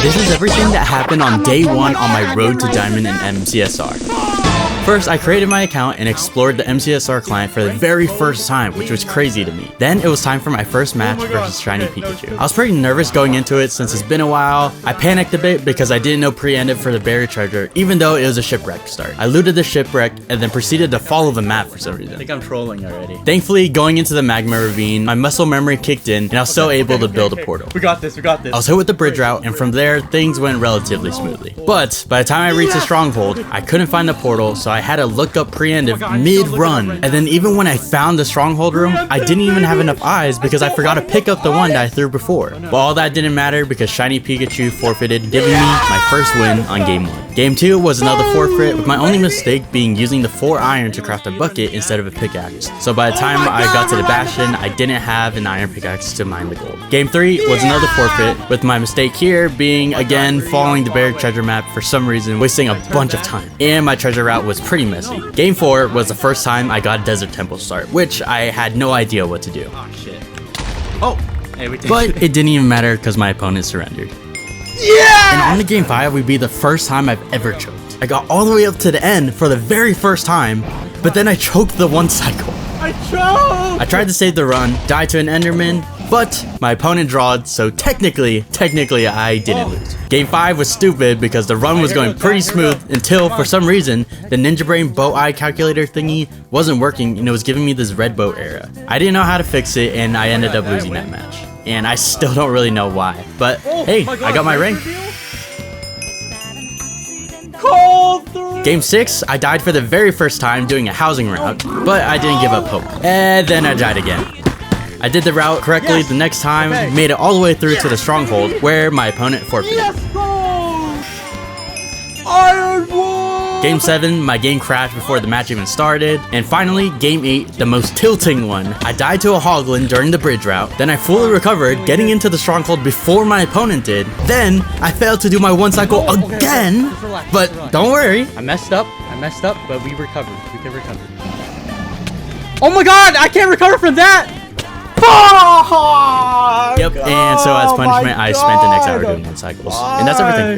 This is everything that happened on day 1 on my road to Diamond in MCSR. First, I created my account and explored the MCSR client for the very first time, which was crazy to me. Then it was time for my first match versus Shiny Pikachu. I was pretty nervous going into it since it's been a while. I panicked a bit because I didn't know pre-ended for the buried treasure, even though it was a shipwreck start. I looted the shipwreck and then proceeded to follow the map for some reason. I think I'm trolling already. Thankfully, going into the magma ravine, my muscle memory kicked in and I was still able to build a portal. We got this, we got this. I was hit with the bridge route, and from there, things went relatively smoothly. But by the time I reached the stronghold, I couldn't find the portal, so I had to look up pre-ended mid-run. And then even when I found the stronghold room, I didn't even have enough eyes because I forgot to pick up the one that I threw before. But all that didn't matter because Shiny Pikachu forfeited, giving me my first win on Game 1. Game 2 was another forfeit, with my only mistake being using the 4 iron to craft a bucket instead of a pickaxe. So by the time I got to the bastion, I didn't have an iron pickaxe to mine the gold. Game 3 was another forfeit, with my mistake here being, again, following the buried treasure map for some reason, wasting a bunch of time. And my treasure route was pretty messy. Game 4 was the first time I got Desert Temple start, which I had no idea what to do. Oh, shit. Oh! Hey, we did. But it didn't even matter because my opponent surrendered. Yeah! And on the Game 5 would be the first time I've ever choked. I got all the way up to the end for the very first time, but then I choked the one cycle. I choked! I tried to save the run, died to an Enderman, but my opponent drawed, so technically I didn't lose. Game 5 was stupid because the run was going pretty smooth until, for some reason, the Ninja Brain boat eye calculator thingy wasn't working and it was giving me this red boat error. I didn't know how to fix it and I ended up losing that match. And I still don't really know why. But hey, I got my rank. Game 6, I died for the very first time doing a housing route, but I didn't give up hope. And then I died again. I did the route correctly the next time, made it all the way through to the stronghold, where my opponent forfeited. Game 7, my game crashed before the match even started. And finally, Game 8, the most tilting one. I died to a Hoglin during the bridge route, then I fully recovered, getting into the stronghold before my opponent did. Then, I failed to do my one cycle again, but don't worry. I messed up, but we recovered. We can recover. Oh my god, I can't recover from that! Yep, and so as punishment, I spent the next hour doing one cycles. And that's everything.